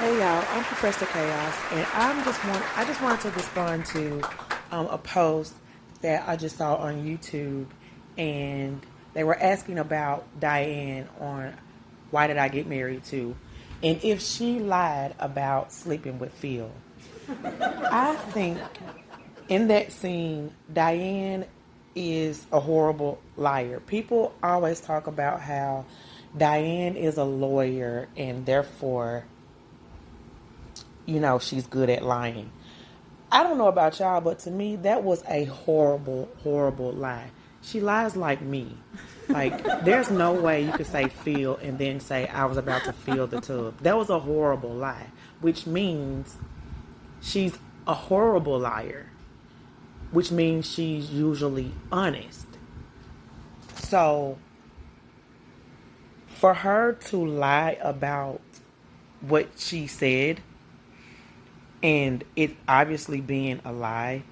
Hey y'all, I'm Professor Chaos, and I just wanted to respond to a post that I just saw on YouTube, and they were asking about Diane on why did I get married to, and if she lied about sleeping with Phil. I think in that scene, Diane is a horrible liar. People always talk about how Diane is a lawyer and therefore she's good at lying. I don't know about y'all, but to me, that was a horrible, horrible lie. She lies like me. Like, there's no way you could say feel and then say, I was about to fill the tub. That was a horrible lie, which means she's a horrible liar, which means she's usually honest. So, for her to lie about what she said, and it obviously being a lie,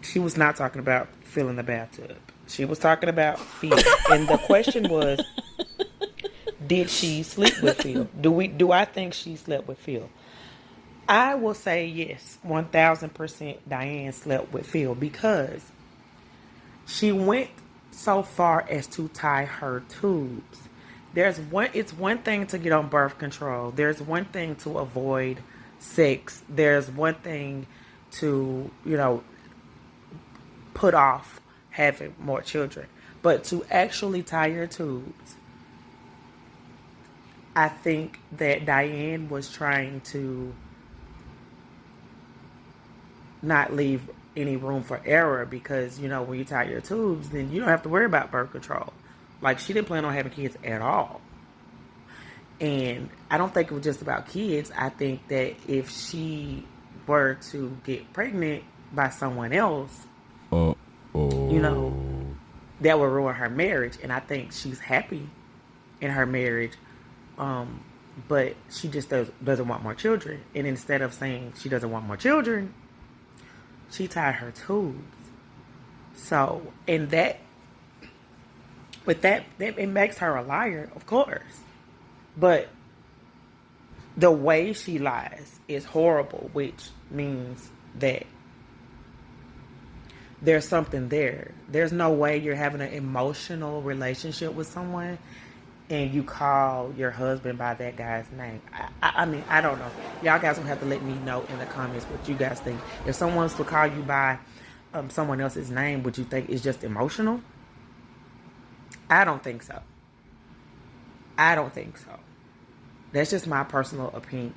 she was not talking about filling the bathtub. She was talking about Phil. And the question was, did she sleep with Phil? Do I think she slept with Phil? I will say yes, 1000% Diane slept with Phil because she went so far as to tie her tubes. It's one thing to get on birth control. There's one thing to avoid sex. There's one thing to, put off having more children. But to actually tie your tubes, I think that Diane was trying to not leave any room for error because, when you tie your tubes, then you don't have to worry about birth control. Like, she didn't plan on having kids at all. And I don't think it was just about kids. I think that if she were to get pregnant by someone else, that would ruin her marriage. And I think she's happy in her marriage, but she just doesn't want more children. And instead of saying she doesn't want more children, she tied her tubes. So, and it makes her a liar, of course. But the way she lies is horrible, which means that there's something there. There's no way you're having an emotional relationship with someone and you call your husband by that guy's name. I mean, I don't know. Y'all guys will have to let me know in the comments what you guys think. If someone was to call you by someone else's name, would you think it's just emotional? I don't think so. I don't think so. That's just my personal opinion.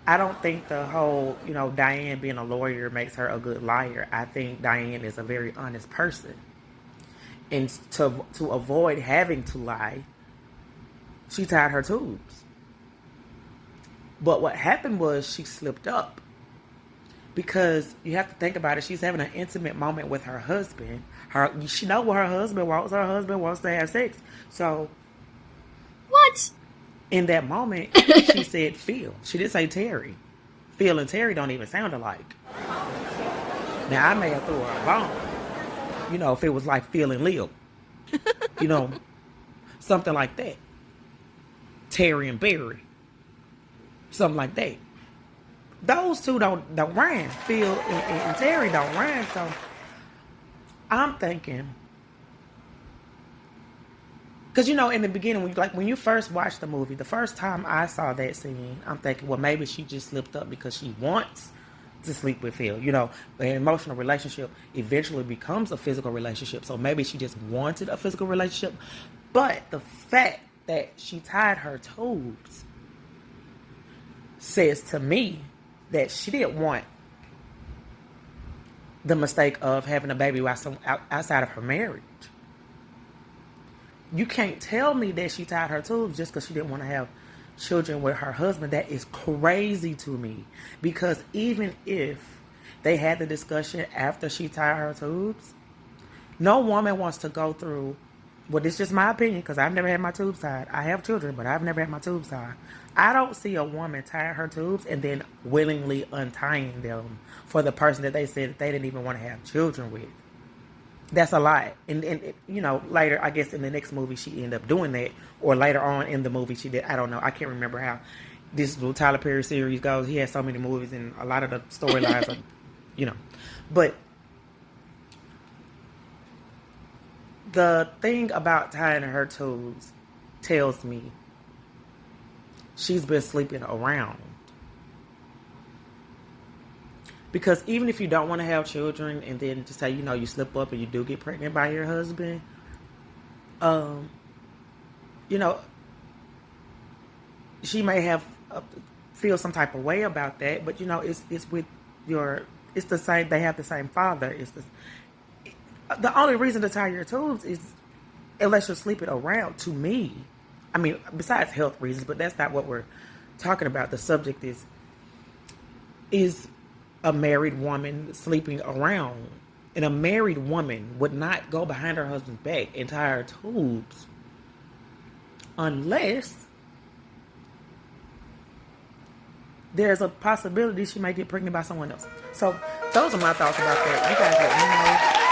I don't think the whole, Diane being a lawyer makes her a good liar. I think Diane is a very honest person. And to avoid having to lie, she tied her tubes. But what happened was she slipped up. Because you have to think about it. She's having an intimate moment with her husband. She knows what her husband wants. Her husband wants to have sex. So, what? In that moment, she said Phil. She didn't say Terry. Phil and Terry don't even sound alike. Now, I may have threw her a bone. If it was like Phil and Lil. Something like that. Terry and Barry. Something like that. Those two don't rhyme. Phil and Terry don't rhyme. So, I'm thinking... Because, in the beginning, when you first watch the movie, the first time I saw that scene, I'm thinking, well, maybe she just slipped up because she wants to sleep with Phil. An emotional relationship eventually becomes a physical relationship. So maybe she just wanted a physical relationship. But the fact that she tied her tubes says to me that she didn't want the mistake of having a baby outside of her marriage. You can't tell me that she tied her tubes just because she didn't want to have children with her husband. That is crazy to me. Because even if they had the discussion after she tied her tubes, no woman wants to go through, well, this is just my opinion because I've never had my tubes tied. I have children, but I've never had my tubes tied. I don't see a woman tying her tubes and then willingly untying them for the person that they said that they didn't even want to have children with. That's a lot. And later, I guess in the next movie, she ended up doing that. Or later on in the movie, she did. I don't know. I can't remember how. this little Tyler Perry series goes. He has so many movies, and a lot of the storylines are, you know. But the thing about tying her tubes tells me she's been sleeping around. Because even if you don't want to have children, and then just say, you slip up and you do get pregnant by your husband, she may have feel some type of way about that, but it's with it's the same. They have the same father. The only reason to tie your tubes is unless you're sleeping around. To me, I mean, besides health reasons, but that's not what we're talking about. The subject is a married woman sleeping around, and a married woman would not go behind her husband's back and tie her tubes unless there's a possibility she might get pregnant by someone else. So those are my thoughts about that. You guys let me know